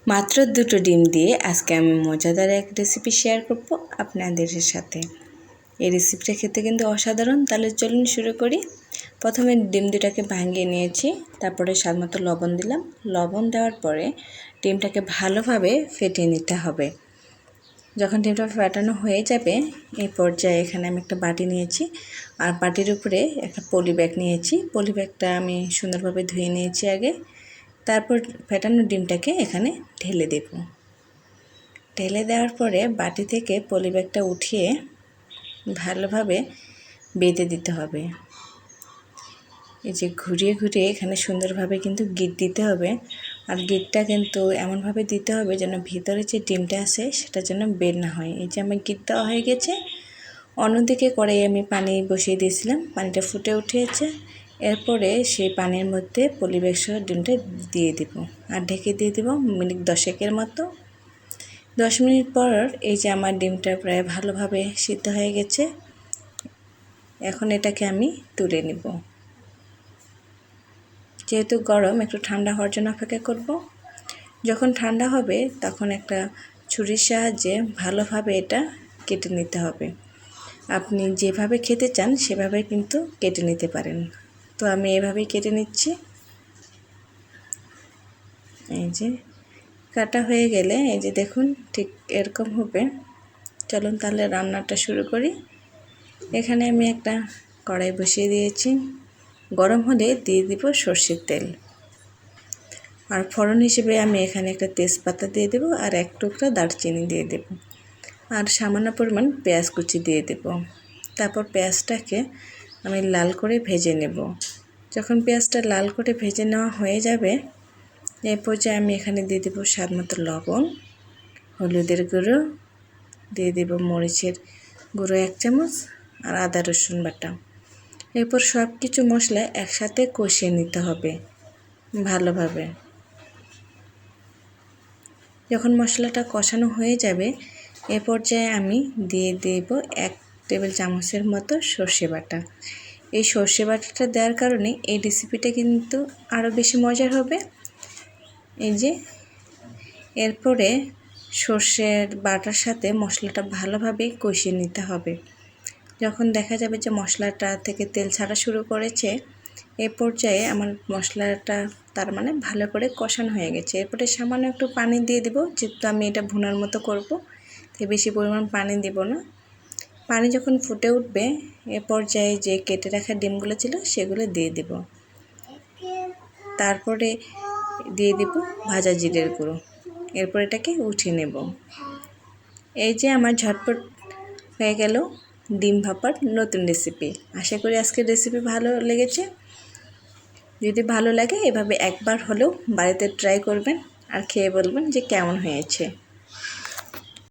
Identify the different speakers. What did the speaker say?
Speaker 1: মাত্র 2টো ডিম দিয়ে আজকে আমি মজাদার এক রেসিপি শেয়ার করব আপনাদের সাথে। এই রেসিপিটা খেতে কিন্তু অসাধারণ। তাহলে চলুন শুরু করি। প্রথমে ডিম দুটাকে ভাঙিয়ে নিয়েছি, তারপরে স্বাদমতো লবণ দিলাম। লবণ দেওয়ার পরে ডিমটাকে ভালোভাবে ফেটিয়ে নিতে হবে। যখন ডিমটা ফেটানো হয়ে যাবে এই পর্যায়ে এখানে আমি একটা বাটি নিয়েছি, আর বাটির উপরে একটা পলি ব্যাগ নিয়েছি। পলি ব্যাগটা আমি সুন্দরভাবে ধুয়ে নিয়েছি আগে। তারপর ফেটানো ডিমটাকে এখানে ঢেলে দেব। ঢেলে দেওয়ার পরে বাটি থেকে পলি ব্যাগটা উঠিয়ে ভালোভাবে বেঁধে দিতে হবে। এই যে ঘুরিয়ে ঘুরিয়ে এখানে সুন্দরভাবে কিন্তু গিট দিতে হবে, আর গিটটা কিন্তু এমনভাবে দিতে হবে যেন ভিতরে যে ডিমটা আছে সেটা যেন বের না হয়। এই যে আমার গিট দেওয়া হয়ে গেছে। অন্যদিকে কড়াইয়ে আমি পানি বসিয়ে দিয়েছিলাম, পানিটা ফুটে উঠেছে। এরপরে সেই পানির মধ্যে পলি ব্যাগ সহ ডিমটা দিয়ে দিব আর ঢেকে দিয়ে দিব মিনিট 10 মতো। 10 মিনিট পর এই যে আমার ডিমটা প্রায় ভালোভাবে সিদ্ধ হয়ে গেছে। এখন এটাকে আমি তুলে নিব। যেহেতু গরম, একটু ঠান্ডা হওয়ার জন্য অপেক্ষা করব। যখন ঠান্ডা হবে তখন একটা ছুরির সাহায্যে ভালোভাবে এটা কেটে নিতে হবে। আপনি যেভাবে খেতে চান সেভাবে কিন্তু কেটে নিতে পারেন। তো আমি এভাবেই কেটে নিচ্ছি। এই যে কাটা হয়ে গেলে এই যে দেখুন ঠিক এরকম হবে। চলুন তাহলে রান্নাটা শুরু করি। এখানে আমি একটা কড়াই বসিয়ে দিয়েছি। গরম হলে দিয়ে দিব সরষের তেল, আর ফোড়ন হিসেবে আমি এখানে একটা তেজপাতা দিয়ে দেব, আর এক টুকরা দারচিনি দিয়ে দেব, আর সামান্য পরিমাণ পেঁয়াজ কুচি দিয়ে দেব। তারপর পেঁয়াজটাকে আমি লাল করে ভেজে নেব। যখন পেঁয়াজটা লাল করে ভেজে নেওয়া হয়ে যাবে এই পর্যায়ে আমি এখানে দিয়ে দেব স্বাদমতো লবণ, হলুদের গুঁড়ো দিয়ে দেব, মরিচের গুঁড়ো 1 চামচ, আর আদা রসুন বাটা। এরপর সব কিছু মশলা একসাথে কষিয়ে নিতে হবে ভালোভাবে। যখন মশলাটা কষানো হয়ে যাবে এ পর্যায়ে আমি দিয়ে দেব 1 টেবিল চামচের মতো সর্ষে বাটা। এই সর্ষে বাটাটা দেওয়ার কারণে এই রেসিপিটা কিন্তু আরও বেশি মজার হবে। এই যে এরপরে সর্ষের বাটার সাথে মশলাটা ভালোভাবে কষিয়ে নিতে হবে। যখন দেখা যাবে যে মশলাটা থেকে তেল ছাড়া শুরু করেছে এ পর্যায়ে আমার মশলাটা তার মানে ভালো করে কষানো হয়ে গেছে। এরপরে সামান্য একটু পানি দিয়ে দিব, যেহেতু আমি এটা ভুনার মতো করব তাই বেশি পরিমাণ পানি দেব না। পানি যখন ফুটে উঠবে এ পর্যায়ে যে কেটে রাখা ডিমগুলো ছিল সেগুলো দিয়ে দেব। তারপরে দিয়ে দেব ভাজা জিরের গুঁড়ো। এরপর এটাকে উঠিয়ে নেব। এই যে আমার ঝটপট হয়ে গেল ডিম ভাপার নতুন রেসিপি। আশা করি আজকের রেসিপি ভালো লেগেছে। যদি ভালো লাগে এভাবে একবার হলেও বাড়িতে ট্রাই করবেন আর খেয়ে বলবেন যে কেমন হয়েছে।